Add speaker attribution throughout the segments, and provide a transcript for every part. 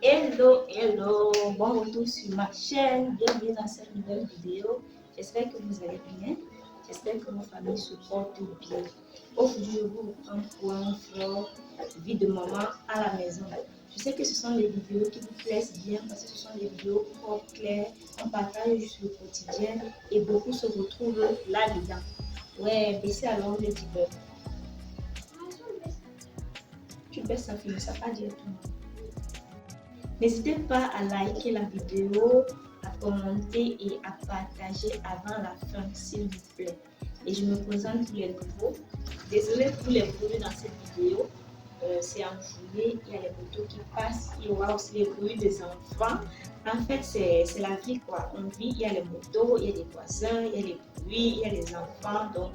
Speaker 1: Hello, hello, bon retour sur ma chaîne, bienvenue dans cette nouvelle vidéo. J'espère que vous allez bien, j'espère que vos familles se portent bien. Aujourd'hui, je vous reprends pour un vlog vie de maman à la maison. Je sais que ce sont des vidéos qui vous plaisent bien parce que ce sont des vidéos propres, claires, on partage juste le quotidien et beaucoup se retrouvent là-dedans. Ouais, baissez alors le petit peu. Tu baisses ça, finit ça pas directement. N'hésitez pas à liker la vidéo, à commenter et à partager avant la fin, s'il vous plaît. Et je me présente pour les nouveaux. Désolée pour les bruits dans cette vidéo. C'est en journée, il y a les motos qui passent, il y aura aussi les bruits des enfants. En fait, c'est la vie quoi. On vit, il y a les motos, il y a les voisins, il y a les bruits, il y a les enfants. Donc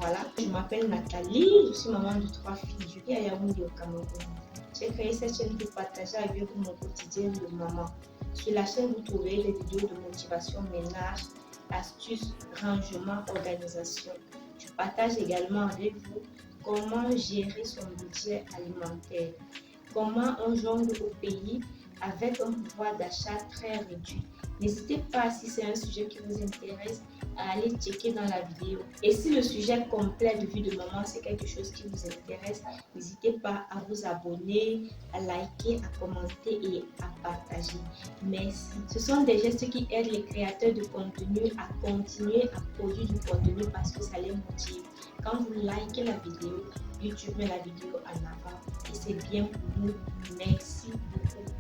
Speaker 1: voilà, je m'appelle Nathalie, je suis maman de 3 filles. Je vis à Yaoundé au Cameroun. J'ai créé cette chaîne pour partager avec vous mon quotidien de maman. Sur la chaîne, vous trouverez des vidéos de motivation ménage, astuces, rangement, organisation. Je partage également avec vous comment gérer son budget alimentaire, comment on jongle au pays avec un pouvoir d'achat très réduit. N'hésitez pas, si c'est un sujet qui vous intéresse, à aller checker dans la vidéo. Et si le sujet complet de vie de maman, c'est quelque chose qui vous intéresse, n'hésitez pas à vous abonner, à liker, à commenter et à partager. Merci. Ce sont des gestes qui aident les créateurs de contenu à continuer à produire du contenu parce que ça les motive. Quand vous likez la vidéo, YouTube met la vidéo en avant et c'est bien pour nous. Merci beaucoup.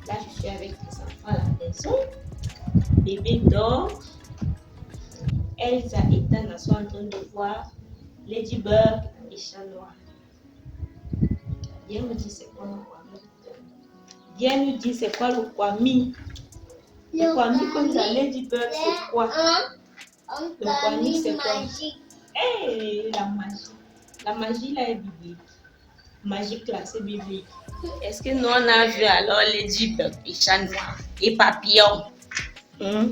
Speaker 1: Là, je suis avec les enfants à la maison. Bébé dort. Elsa et Tana sont en train de voir Ladybug et Chat Noir. Viens me dire c'est quoi le Kwami. Viens nous dire c'est quoi le Kwami. Le Kwami comme ça, Ladybug c'est quoi? Le Kwami c'est quoi? Hey, la magie. La magie là est biblique. Magique là, c'est biblique. Est-ce que nous on a vu alors Ladybug et Chat Noir et Papillon?
Speaker 2: Maman,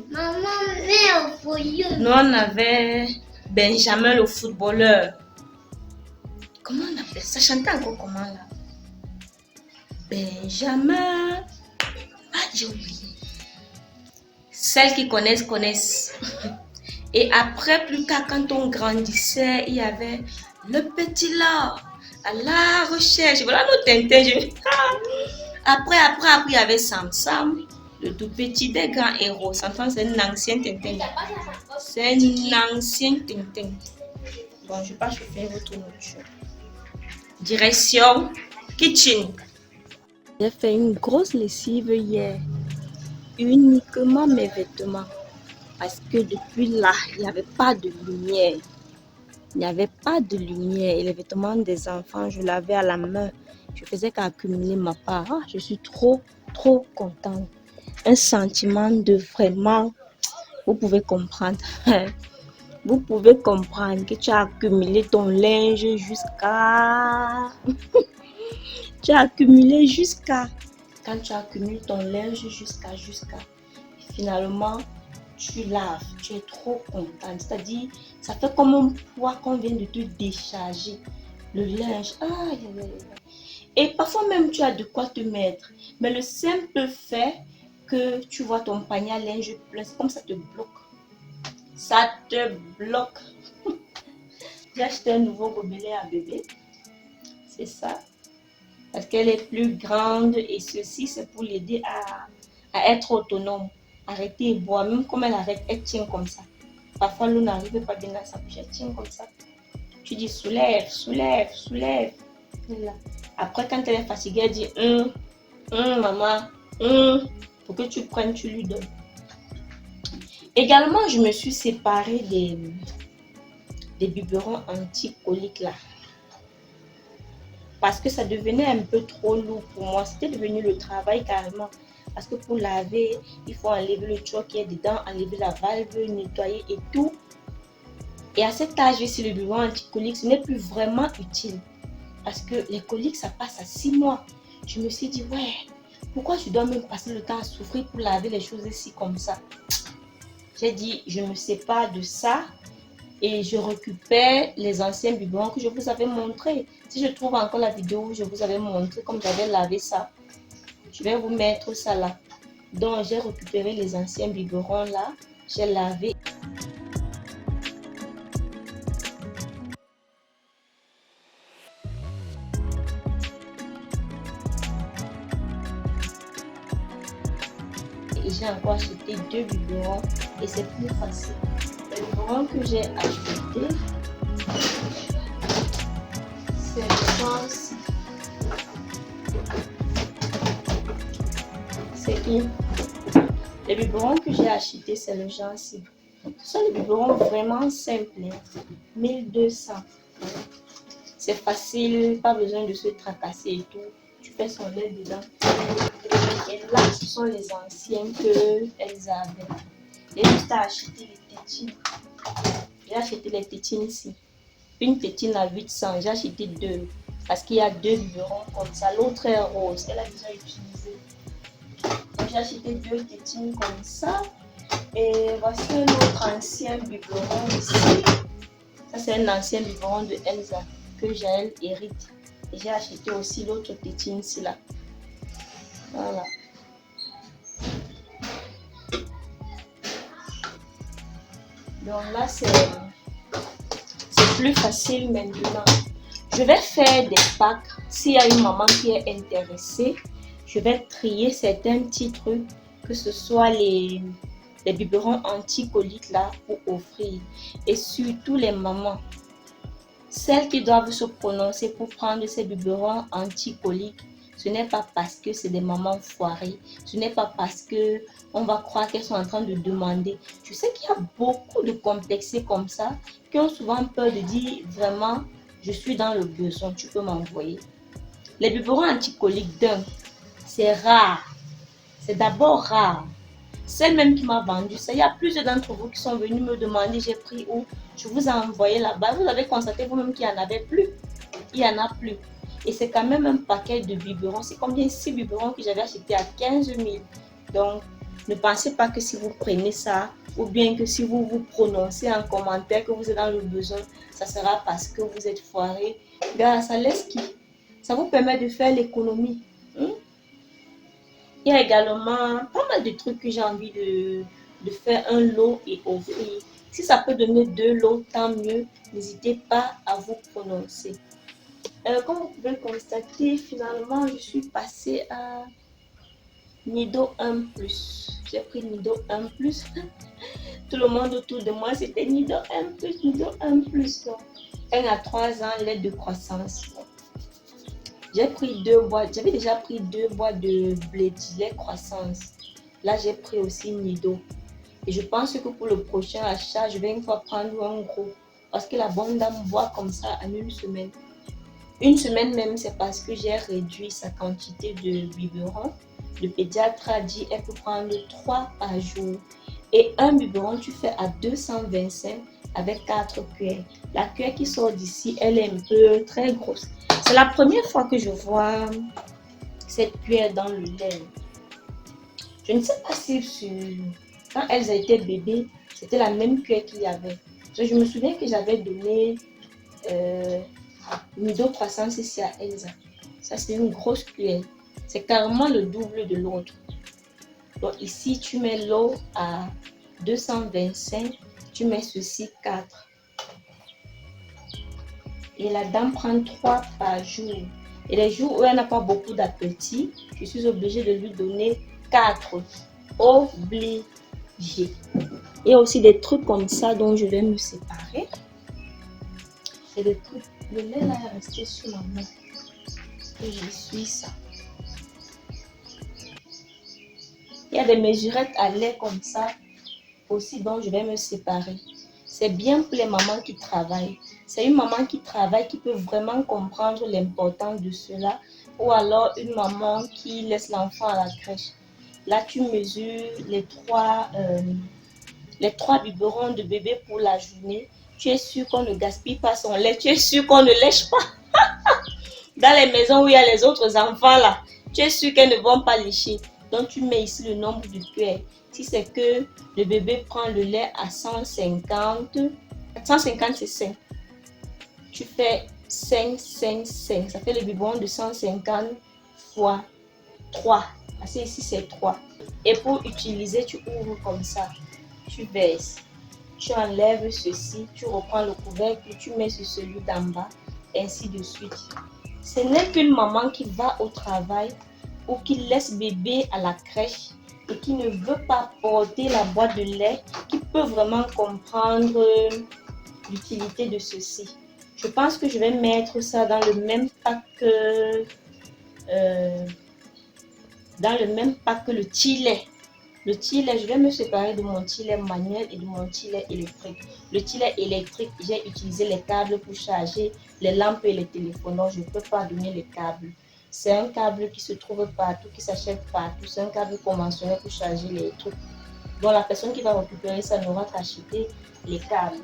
Speaker 2: mais au foyer.
Speaker 1: Nous on avait Benjamin le footballeur. Comment on appelle ça? Chante encore comment là? Benjamin. Ah, j'ai oublié. Celles qui connaissent, connaissent. Et après, plus tard, quand on grandissait, il y avait le petit là, à la recherche. Voilà nos Tintins. Après, il y avait Sam Sam, le tout petit des grands héros. Sam, c'est un ancien Tintin. C'est un ancien Tintin. Bon, je ne vais pas chauffer votre nourriture. Direction kitchen. J'ai fait une grosse lessive hier. Uniquement mes vêtements. Parce que depuis là, il n'y avait pas de lumière. Il n'y avait pas de lumière. Et les vêtements des enfants, je lavais à la main. Je faisais qu'accumuler ma part. Ah, je suis trop contente. Un sentiment de vraiment... Vous pouvez comprendre. Vous pouvez comprendre que tu as accumulé ton linge jusqu'à... Tu as accumulé jusqu'à... Quand tu accumules ton linge jusqu'à... Et finalement, tu laves. Tu es trop contente. C'est-à-dire, ça fait comme un poids qu'on vient de te décharger. Le linge. Ah, et parfois même, tu as de quoi te mettre. Mais le simple fait que tu vois ton panier à linge plein, c'est comme ça te bloque. Ça te bloque. J'ai acheté un nouveau gobelet à bébé. C'est ça. Parce qu'elle est plus grande et ceci, c'est pour l'aider à être autonome. Arrêter et boire. Même comme elle arrête, elle tient comme ça. Parfois, l'eau n'arrive pas bien dans sa bouche. Elle tient comme ça. Tu dis soulève, soulève, soulève. Là. Après, quand elle est fatiguée, elle dit maman, pour que tu prennes, tu lui donnes. Également, je me suis séparée des biberons anti-coliques là. Parce que ça devenait un peu trop lourd pour moi. C'était devenu le travail carrément. Parce que pour laver, il faut enlever le tuyau qui est dedans, enlever la valve, nettoyer et tout. Et à cet âge, si le biberon anti-colique, ce n'est plus vraiment utile. Parce que les coliques, ça passe à 6 mois. Je me suis dit, ouais, pourquoi je dois même passer le temps à souffrir pour laver les choses ici comme ça? J'ai dit, je me sépare de ça. Et je récupère les anciens biberons que je vous avais montré. Si je trouve encore la vidéo où je vous avais montré comme j'avais lavé ça, Je vais vous mettre ça là. Donc, j'ai récupéré les anciens biberons là. J'ai lavé. Et j'ai encore acheté 2 biberons et c'est plus facile. Le biberon que j'ai acheté, c'est le genre-ci. C'est qui? Les biberons que j'ai acheté, c'est le genre-ci. Ce sont des biberons vraiment simples. 1200. C'est facile, pas besoin de se tracasser et tout. Tu fais son lait dedans. Et là, ce sont les anciens qu'elles avaient. J'ai juste à acheter les tétines. J'ai acheté les tétines ici. Une tétine à 800. J'ai acheté 2. Parce qu'il y a 2 biberons comme ça. L'autre est rose. Elle a déjà utilisé. Donc j'ai acheté 2 tétines comme ça. Et voici un autre ancien biberon ici. Ça, c'est un ancien biberon de Elsa que Jaël hérite. Et j'ai acheté aussi l'autre tétine ici là. Voilà. Donc là, c'est plus facile maintenant. Je vais faire des packs. S'il y a une maman qui est intéressée, je vais trier certains petits trucs, que ce soit les biberons anti-coliques là pour offrir. Et surtout les mamans, celles qui doivent se prononcer pour prendre ces biberons anti-coliques. Ce n'est pas parce que c'est des mamans foirées. Ce n'est pas parce que on va croire qu'elles sont en train de demander. Je sais qu'il y a beaucoup de complexés comme ça qui ont souvent peur de dire vraiment, je suis dans le besoin, tu peux m'envoyer. Les biberons anti-coliques d'un, c'est rare. C'est d'abord rare. Celle même qui m'a vendu ça, il y a plusieurs d'entre vous qui sont venus me demander, j'ai pris où, je vous ai envoyé là-bas. Vous avez constaté vous-même qu'il n'y en avait plus. Il n'y en a plus. Et c'est quand même un paquet de biberons. C'est combien? 6 biberons que j'avais acheté à 15 000. Donc, ne pensez pas que si vous prenez ça, ou bien que si vous vous prononcez en commentaire que vous êtes dans le besoin, ça sera parce que vous êtes foiré. Regarde, ça laisse qui? Ça vous permet de faire l'économie. Il y a également pas mal de trucs que j'ai envie de faire un lot et offrir. Si ça peut donner 2 lots, tant mieux. N'hésitez pas à vous prononcer. Comme vous pouvez le constater, finalement, je suis passée à Nido 1+. J'ai pris Nido 1+. Tout le monde autour de moi, c'était Nido 1+, Nido 1+. Donc, 1 à 3 ans, lait de croissance. J'ai pris 2 boîtes. J'avais déjà pris 2 boîtes de lait croissance. Là, j'ai pris aussi Nido. Et je pense que pour le prochain achat, je vais une fois prendre un gros. Parce que la bonne dame boit comme ça en une semaine. Une semaine même, c'est parce que j'ai réduit sa quantité de biberons. Le pédiatre a dit qu'elle peut prendre 3 par jour. Et un biberon, tu fais à 225 avec 4 cuillères. La cuillère qui sort d'ici, elle est un peu très grosse. C'est la première fois que je vois cette cuillère dans le lait. Je ne sais pas si quand elles étaient bébés, c'était la même cuillère qu'il y avait. Je me souviens que j'avais donné Nido croissance ici à Elsa. Ça, c'est une grosse cuillère. C'est carrément le double de l'autre. Donc ici, tu mets l'eau à 225. Tu mets ceci 4. Et la dame prend 3 par jour. Et les jours où elle n'a pas beaucoup d'appétit, je suis obligée de lui donner 4. Obligée. Il y a aussi des trucs comme ça dont je vais me séparer. Et le truc, le lait là est resté sur ma main. Et je suis ça. Il y a des mesurettes à lait comme ça aussi dont je vais me séparer. C'est bien pour les mamans qui travaillent. C'est une maman qui travaille qui peut vraiment comprendre l'importance de cela. Ou alors une maman qui laisse l'enfant à la crèche. Là, tu mesures les 3 biberons de bébé pour la journée. Tu es sûr qu'on ne gaspille pas son lait. Tu es sûr qu'on ne lèche pas. Dans les maisons où il y a les autres enfants là, tu es sûr qu'elles ne vont pas lécher. Donc, tu mets ici le nombre de cuillères. Si c'est que le bébé prend le lait à 150, 150 c'est 5. Tu fais 5, 5, 5. Ça fait le biberon de 150 fois 3. Parce que ici, c'est 3. Et pour utiliser, tu ouvres comme ça. Tu baisses. Tu enlèves ceci. Tu reprends le couvercle. Tu mets sur celui d'en bas. Ainsi de suite. Ce n'est qu'une maman qui va au travail ou qui laisse bébé à la crèche et qui ne veut pas porter la boîte de lait qui peut vraiment comprendre l'utilité de ceci. Je pense que je vais mettre ça dans le même pack que le tilet. Le tilet, je vais me séparer de mon tilet manuel et de mon tilet électrique. Le tilet électrique, j'ai utilisé les câbles pour charger les lampes et les téléphones. Donc, je ne peux pas donner les câbles. C'est un câble qui se trouve partout, qui s'achète partout. C'est un câble conventionnel pour charger les trucs. Donc, la personne qui va récupérer ça n'aura qu'à acheter les câbles.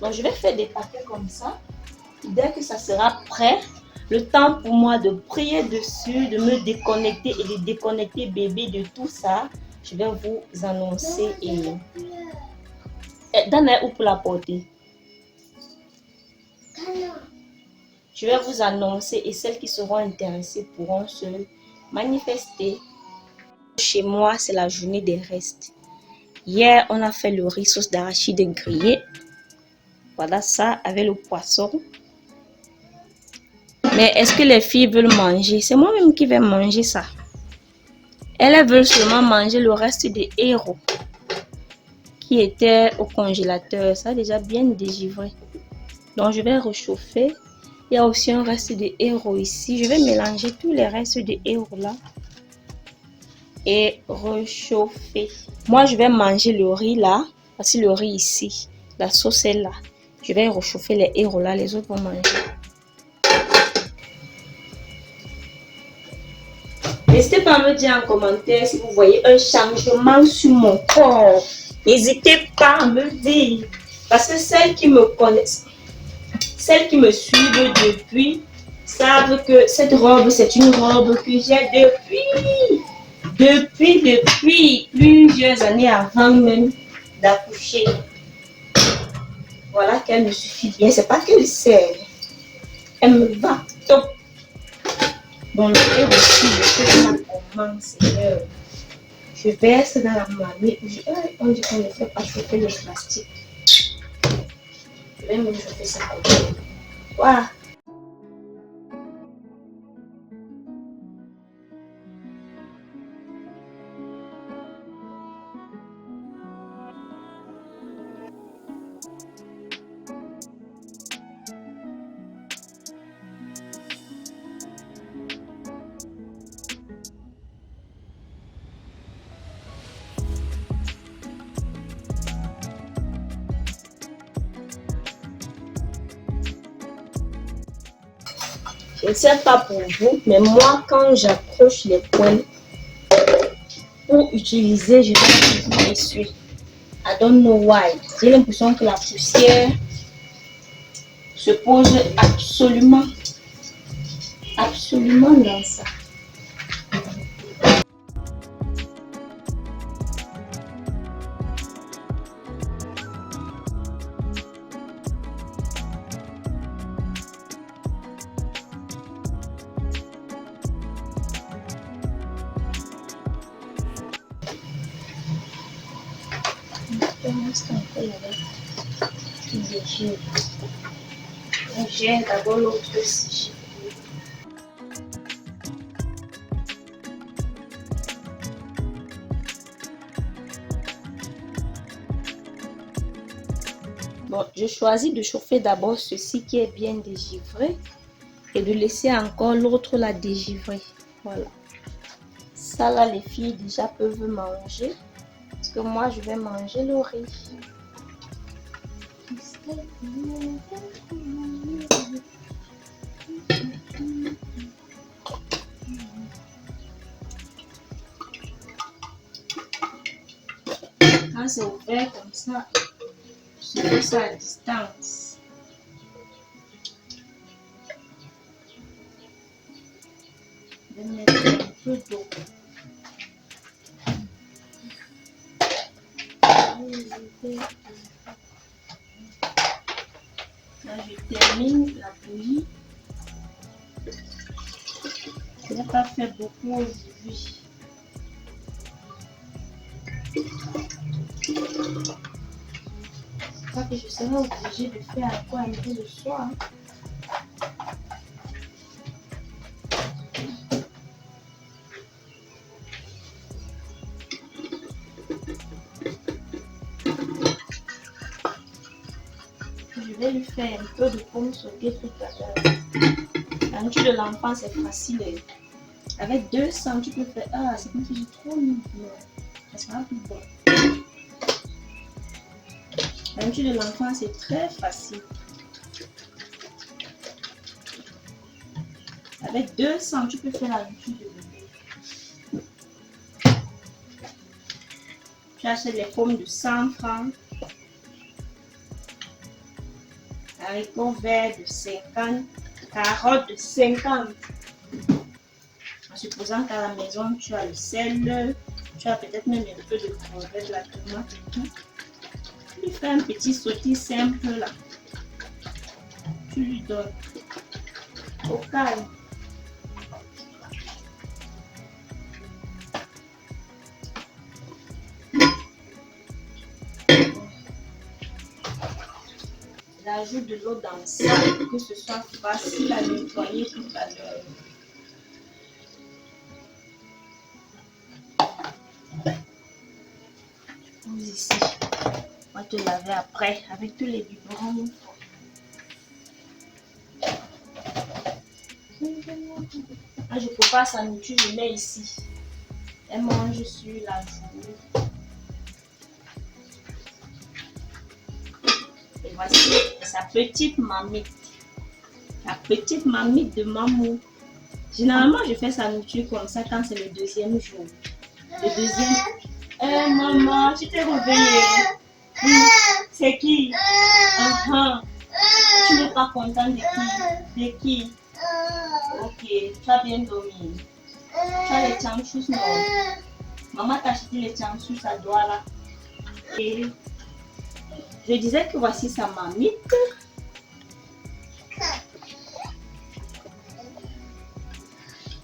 Speaker 1: Donc, je vais faire des paquets comme ça. Dès que ça sera prêt, le temps pour moi de prier dessus, de me déconnecter et de déconnecter bébé de tout ça, je vais vous annoncer. Dana, où pour la porter? Je vais vous annoncer et celles qui seront intéressées pourront se manifester. Chez moi, c'est la journée des restes. Hier, on a fait le riz sauce d'arachide grillé. Voilà ça avec le poisson. Mais est-ce que les filles veulent manger? C'est moi-même qui vais manger ça. Elles veulent seulement manger le reste des héros qui étaient au congélateur. Ça a déjà bien dégivré. Donc, je vais réchauffer. Il y a aussi un reste de héros ici. Je vais mélanger tous les restes de héros là et réchauffer. Moi, je vais manger le riz là. Voici le riz ici. La sauce est là. Je vais réchauffer les héros là. Les autres vont manger. N'hésitez pas à me dire en commentaire si vous voyez un changement sur mon corps. N'hésitez pas à me dire. Parce que celles qui me connaissent, celles qui me suivent depuis, savent que cette robe, c'est une robe que j'ai depuis plusieurs années avant même d'accoucher. Voilà qu'elle me suffit bien. C'est pas qu'elle sert. Elle me va top. Bon, le fait aussi, je fais ça comment, Seigneur. Je verse dans la marmite. On dit qu'on ne fait pas chauffer le plastique. Je vais me chauffer ça comme ça. Voilà. Je ne sais pas pour vous, mais moi, quand j'accroche les points pour utiliser, je vais essuyer. I don't know why. J'ai l'impression que la poussière se pose absolument dans ça. J'ai d'abord l'autre aussi. Bon, je choisis de chauffer d'abord ceci qui est bien dégivré et de laisser encore l'autre la dégivrer. Voilà. Ça là, les filles déjà peuvent manger. Parce que moi, je vais manger le riz. Quand c'est ouvert comme ça, je fais ça à distance. Je vais mettre un peu d'eau. Là, je termine la bouillie. Je n'ai pas fait beaucoup aujourd'hui. Je crois que je serai obligée de faire quoi un peu le soir. Je vais lui faire un peu de pomme sautée tout à l'heure. La nourriture de l'enfant, c'est facile. Avec 200, tu peux faire. Ah, c'est comme si j'ai trop mis. Ça sera plus bon. La nourriture de l'enfant, c'est très facile. Avec 200, tu peux faire la nourriture de bébé. Tu achètes les pommes de 100 francs. Haricots verts de 50. Carottes de 50. En supposant qu'à la maison, tu as le sel. Tu as peut-être même un peu de crevette, de la tomate et tout. Tu lui fais un petit sauté simple là. Tu lui donnes. Au calme. J'ajoute de l'eau dans ça pour que ce soit facile à nettoyer tout à l'heure. Ici, on va te laver après avec tous les biberons. Quand je prépare sa nourriture, je mets ici. Elle mange sur la journée. Et voici sa petite mamite. La petite mamite de maman. Généralement, je fais sa nourriture comme ça quand c'est le deuxième jour. Le deuxième. Maman, tu t'es réveillée. C'est qui? Tu n'es pas contente de qui? De qui? Ok, tu as bien dormi. Tu as les chanchous, non? Maman t'a acheté les chanchous à doigt là. Et je disais que voici sa mamite.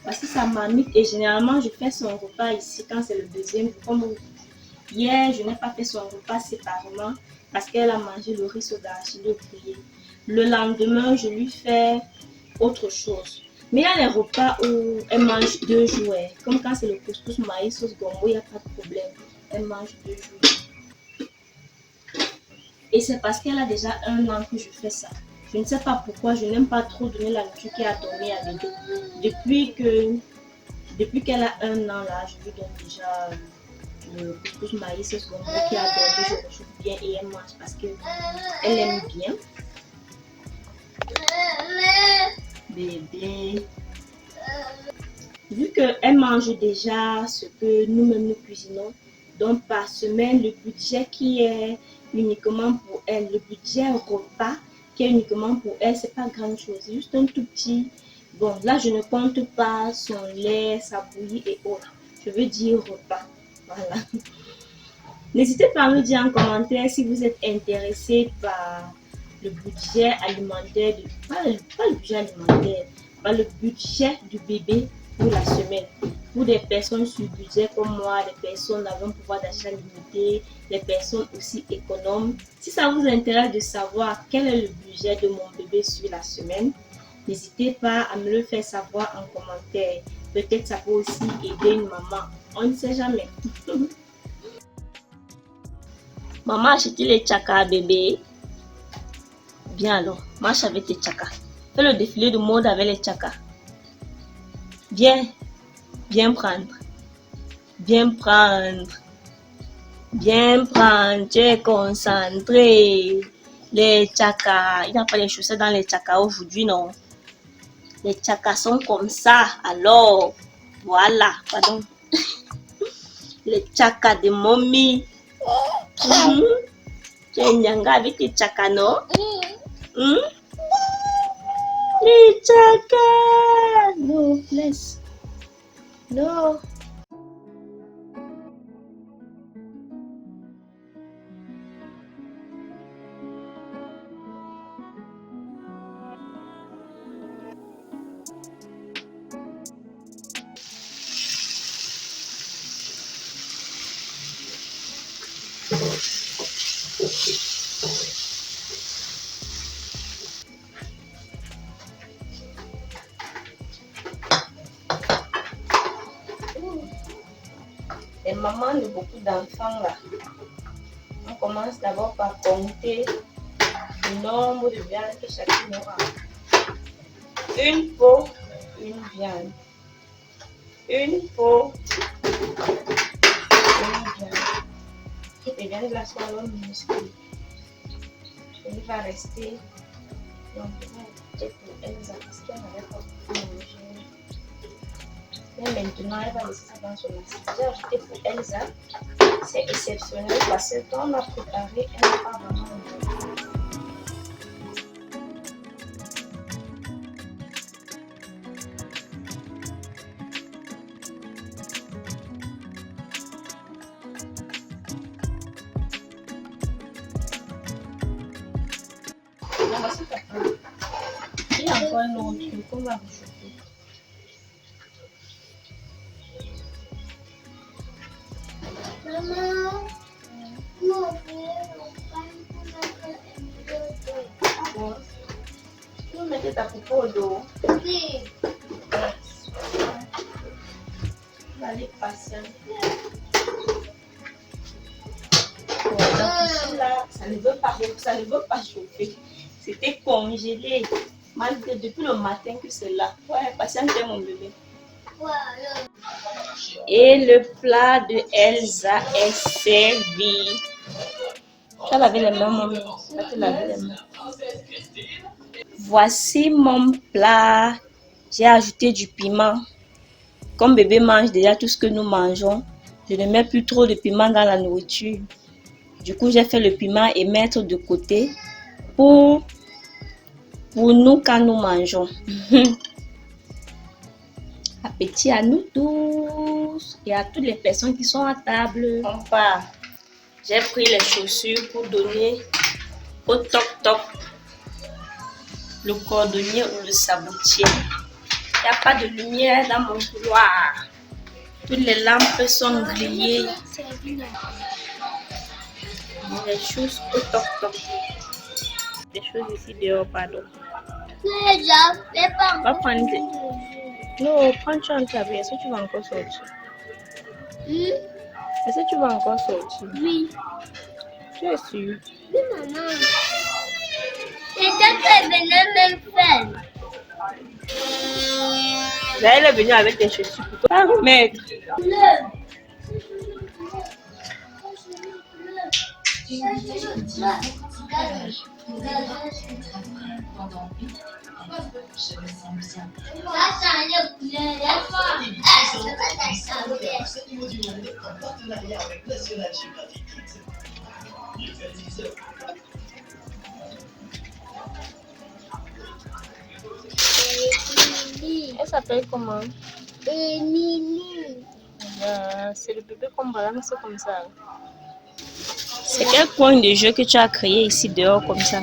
Speaker 1: Voici sa mamite et généralement je fais son repas ici quand c'est le deuxième. Comme hier, je n'ai pas fait son repas séparément parce qu'elle a mangé le riz au d'arachide grillé. Le lendemain, je lui fais autre chose. Mais il y a les repas où elle mange 2 jours. Comme quand c'est le couscous maïs sauce gombo, il n'y a pas de problème. Elle mange 2 jours. Et c'est parce qu'elle a déjà 1 an que je fais ça. Je ne sais pas pourquoi, je n'aime pas trop donner la nourriture qu'elle a donnée à bébé. Depuis qu'elle a 1 an, là, je lui donne déjà le couscous maïs sauce gombo qu'elle a donné. Je le chauffe bien et elle mange parce qu'elle aime bien. Bébé. Vu qu'elle mange déjà ce que nous-mêmes nous cuisinons, donc par semaine, le budget qui est uniquement pour elle, le budget repas qui est uniquement pour elle, c'est pas grand chose, c'est juste un tout petit. Bon, là, je ne compte pas son lait, sa bouillie et autres. Je veux dire repas. Voilà. N'hésitez pas à me dire en commentaire si vous êtes intéressé par le budget alimentaire, pas le budget alimentaire, pas le budget du bébé pour la semaine. Pour des personnes sur budget comme moi, des personnes avec un pouvoir d'achat limité, des personnes aussi économes. Si ça vous intéresse de savoir quel est le budget de mon bébé sur la semaine, n'hésitez pas à me le faire savoir en commentaire. Peut-être ça peut aussi aider une maman. On ne sait jamais. Maman a acheté les tchakas à bébé. Bien alors, marche avec tes tchakas. Fais le défilé de mode avec les tchakas. Viens, viens prendre. Viens prendre. Viens prendre, tu es concentré. Les tchakas, il n'y a pas les chaussettes dans les tchakas aujourd'hui, non? Les tchakas sont comme ça, alors, voilà, pardon. Les tchakas de mommy. Tu es nyanga avec tes tchakas, non? Les tchakas! No, please. No. Les mamans de beaucoup d'enfants là, on commence d'abord par compter le nombre de viandes que chacune aura. Une peau, une viande. Une peau, une viande. Les viandes là sont alors minuscules. Il va rester. Donc, pour Elsa parce qu'elle n'avait pas beaucoup mangé. Mais maintenant, elle va laisser ça dans son assiette. J'ai ajouté pour Elsa. C'est exceptionnel parce que quand on a préparé, elle n'a pas vraiment mangé. Voici ta part. Il y a encore un autre truc qu'on va rajouter.
Speaker 2: Maman,
Speaker 1: Vous mettez ta poupée au dos.
Speaker 2: oui.
Speaker 1: Vous allez patienter. Donc ici là, ça ne veut pas chauffer. C'était congelé. Malgré depuis le matin que c'est là. Ouais, patientez mon bébé. Et le plat de Elsa est servi. Tu as lavé les mains, maman. Tu as te laver les mains. Voici mon plat. J'ai ajouté du piment. Comme bébé mange déjà tout ce que nous mangeons, je ne mets plus trop de piment dans la nourriture. Du coup, j'ai fait le piment et mettre de côté pour nous quand nous mangeons. Appétit à nous tous et à toutes les personnes qui sont à table. On part. J'ai pris les chaussures pour donner au toc-toc le cordonnier ou le sabotier. Il n'y a pas de lumière dans mon couloir. Toutes les lampes sont grillées. Les choses au toc-toc. Des choses ici dehors, pardon. Va prendre. Non, prends-tu en ta vie. Est-ce que tu vas encore sortir? Est-ce que tu vas encore sortir?
Speaker 2: Oui.
Speaker 1: Tu es sûr?
Speaker 2: Oui, maman. C'est ça que venait même faire.
Speaker 1: Elle est venue avec tes chaussures. Pourquoi pas mettre? Elle s'appelle comment?
Speaker 2: Émilie.
Speaker 1: C'est le bébé qu'on balance comme ça. C'est quel coin de jeu que tu as créé ici dehors comme ça?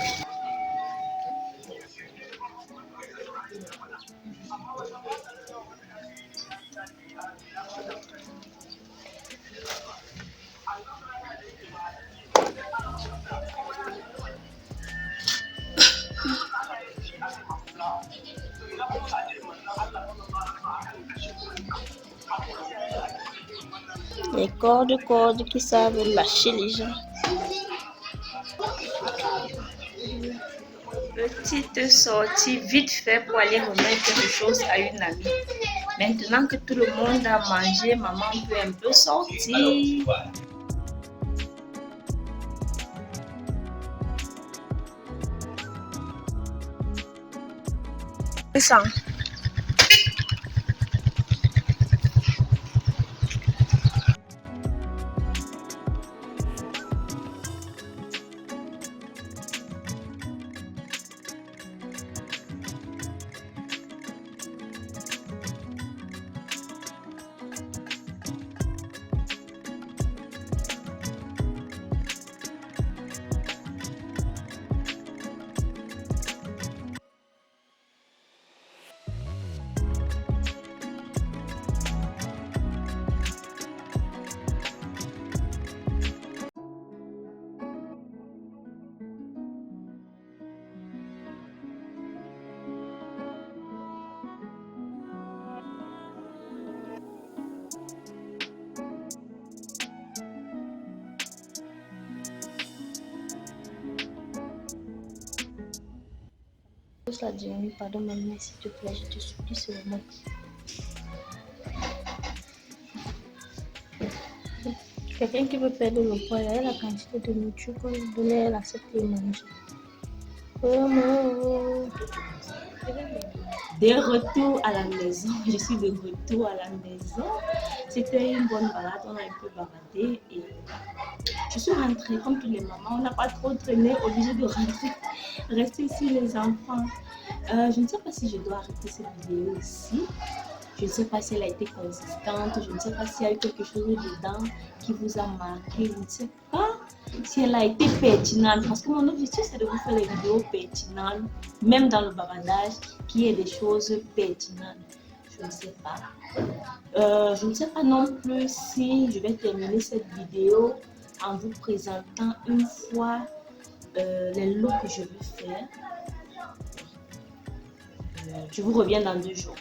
Speaker 1: Les cordes qui savent lâcher les gens. Petite sortie vite fait pour aller remettre quelque chose à une amie. Maintenant que tout le monde a mangé, maman peut un peu sortir. Ça.
Speaker 3: pose la dynamique. Pardon, maman, s'il te plaît, je te supplie seulement. Quelqu'un qui veut perdre le poids, il y a la quantité de nourriture qu'on lui donne, elle accepte de manger.
Speaker 1: De retour à la maison, je suis de retour à la maison. C'était une bonne balade, on a un peu baradé et je suis rentrée comme tous les mamans. On n'a pas trop traîné, obligé de rentrer, rester ici les enfants. Je ne sais pas si je dois arrêter cette vidéo ici. Je ne sais pas si elle a été consistante, je ne sais pas s'il y a eu quelque chose dedans qui vous a marqué, je ne sais pas si elle a été pertinente, parce que mon objectif c'est de vous faire des vidéos pertinentes, même dans le bavardage, qu'il y ait des choses pertinentes. Je ne sais pas. Je ne sais pas non plus si je vais terminer cette vidéo en vous présentant une fois les looks que je veux faire. Je vous reviens dans 2 jours.